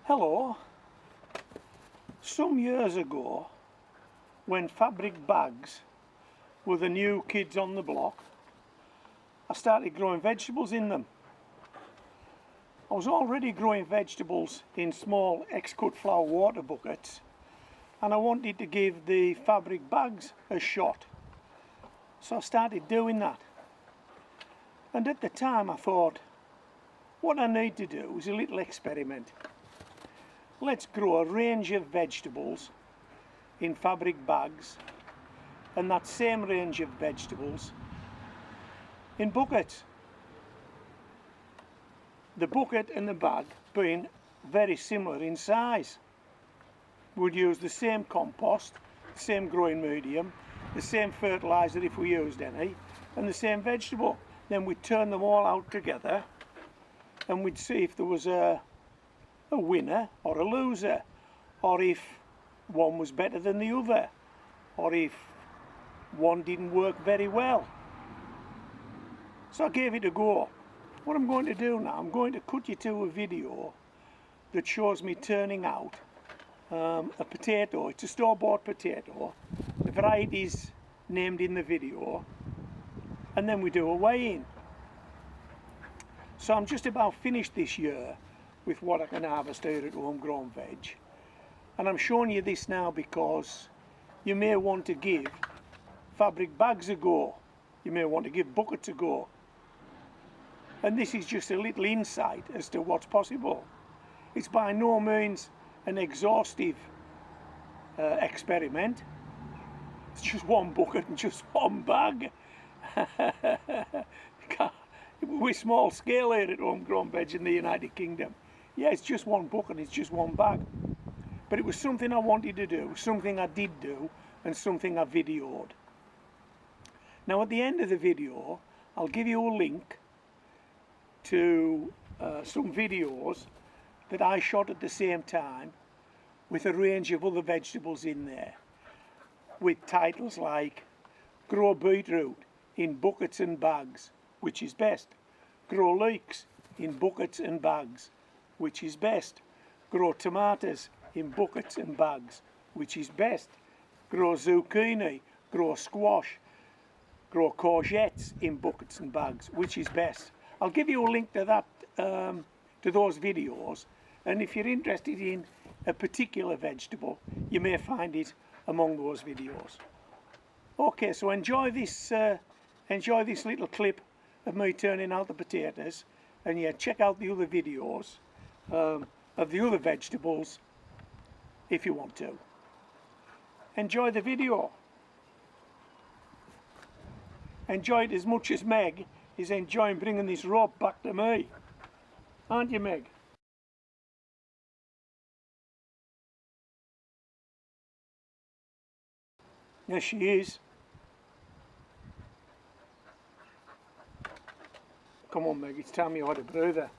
Hello. Some years ago, when fabric bags were the new kids on the block, I started growing vegetables in them. I was already growing vegetables in small ex-cut flower water buckets, and I wanted to give the fabric bags a shot. So I started doing that. And at the time I thought, what I need to do is a little experiment. Let's grow a range of vegetables in fabric bags, and that same range of vegetables in buckets. The bucket and the bag being very similar in size. We'd use the same compost, the same growing medium, the same fertiliser if we used any, and the same vegetable. Then we'd turn them all out together and we'd see if there was a winner or a loser, or if one was better than the other, or if one didn't work very well. So I gave it a go. What I'm going to do now, I'm going to cut you to a video that shows me turning out a potato. It's a store-bought potato. The variety is named in the video, and then we do a weigh-in. So I'm just about finished this year with what I can harvest here at Homegrown Veg, and I'm showing you this now because you may want to give fabric bags a go, you may want to give buckets a go, and this is just a little insight as to what's possible. It's by no means an exhaustive experiment. It's just one bucket and just one bag. We're small scale here at Homegrown Veg in the United Kingdom. Yeah, it's just one bucket, it's just one bag. But it was something I wanted to do, something I did do, and something I videoed. Now at the end of the video, I'll give you a link to some videos that I shot at the same time with a range of other vegetables in there, with titles like Grow Beetroot in Buckets and Bags, which is best. Grow leeks in buckets and bags, which is best. Grow tomatoes in buckets and bags, which is best. Grow zucchini, grow squash, grow courgettes in buckets and bags, which is best. I'll give you a link to that, to those videos, and if you're interested in a particular vegetable, you may find it among those videos. Okay, so enjoy this little clip of me turning out the potatoes, and yeah, check out the other videos of the other vegetables if you want to. Enjoy the video. Enjoy it as much as Meg is enjoying bringing this rope back to me. Aren't you, Meg? Yes, she is. Come on, Meg, it's time you had a breather.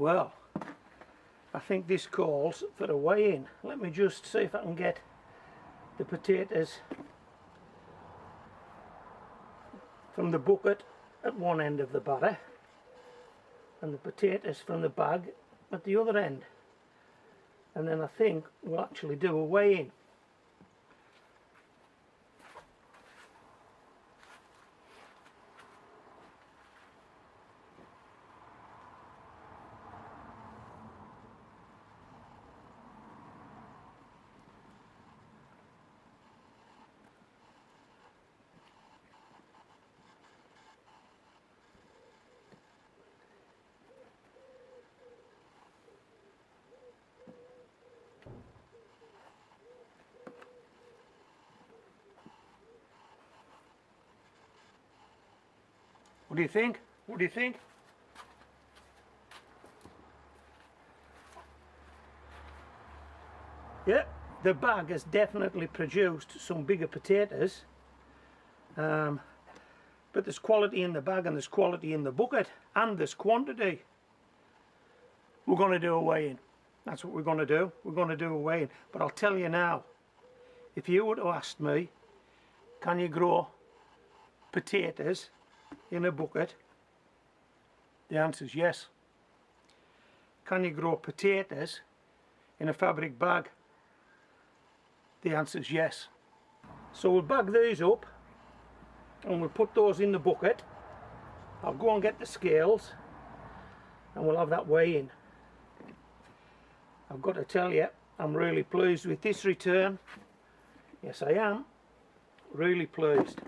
Well, I think this calls for a weigh-in. Let me just see if I can get the potatoes from the bucket at one end of the barrow and the potatoes from the bag at the other end, and then I think we'll actually do a weigh-in. What do you think? What do you think? Yeah, the bag has definitely produced some bigger potatoes, but there's quality in the bag and there's quality in the bucket and there's quantity. We're going to do a weigh-in. That's what we're going to do. We're going to do a weigh-in. But I'll tell you now, if you were to ask me, can you grow potatoes in a bucket? The answer is yes. Can you grow potatoes in a fabric bag? The answer is yes. So we'll bag these up and we'll put those in the bucket. I'll go and get the scales and we'll have that weigh-in. I've got to tell you, I'm really pleased with this return. Yes, I am. Really pleased.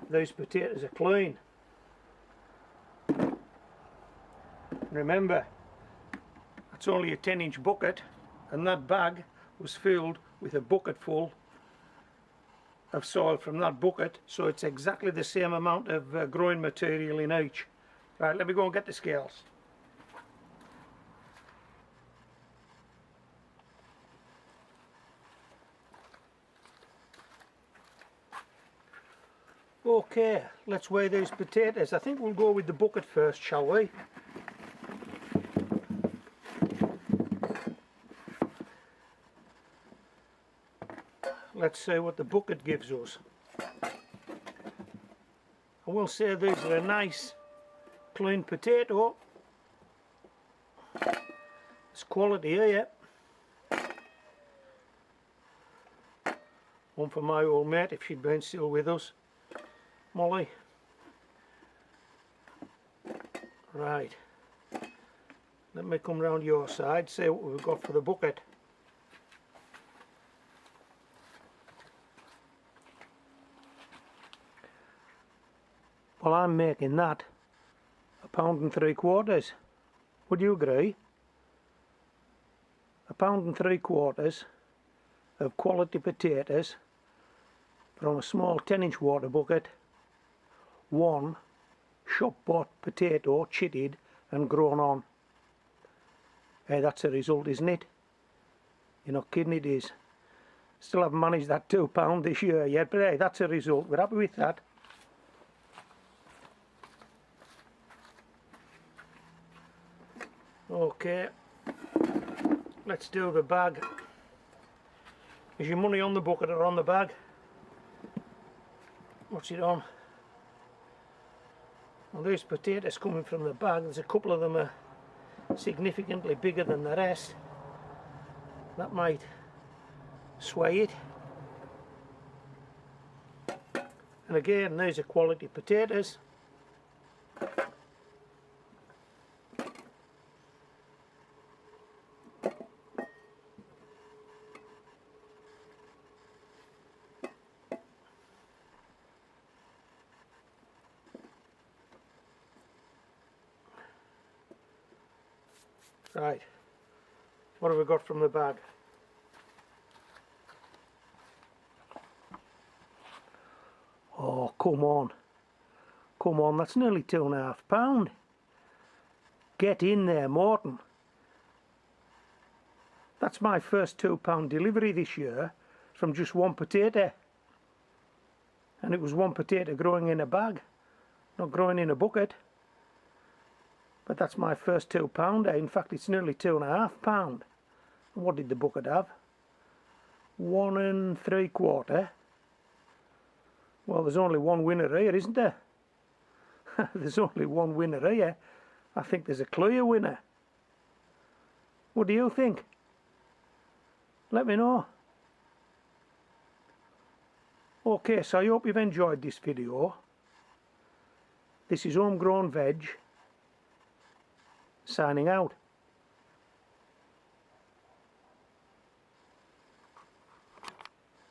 Those potatoes are clean. Remember, that's only a 10-inch bucket, and that bag was filled with a bucket full of soil from that bucket, so it's exactly the same amount of growing material in each. Right, let me go and get the scales. Okay, let's weigh these potatoes. I think we'll go with the bucket first, shall we? Let's see what the bucket gives us. I will say these are a nice clean potato. It's quality here. One for my old mate if she'd been still with us. Molly. Right. Let me come round your side, see what we've got for the bucket. Well, I'm making that £1.75. Would you agree? £1.75 of quality potatoes from a small 10-inch water bucket. One shop bought potato, chitted and grown on. Hey, that's a result, isn't it? You're not kidding, it is. Still haven't managed that £2 this year yet, but hey, that's a result. We're happy with that. Okay, let's do the bag. Is your money on the bucket or on the bag? What's it on? Well, these potatoes coming from the bag, there's a couple of them are significantly bigger than the rest. That might sway it. And again, these are quality potatoes. Right, what have we got from the bag? Oh, come on. Come on, that's nearly £2.5. Get in there, Morton. That's my first £2 delivery this year from just one potato. And it was one potato growing in a bag, not growing in a bucket. But that's my first £2. In fact, it's nearly £2.5. What did the bucket have? 1 3/4. Well, there's only one winner here, isn't there? There's only one winner here. I think there's a clear winner. What do you think? Let me know. Okay, so I hope you've enjoyed this video. This is Homegrown Veg, signing out.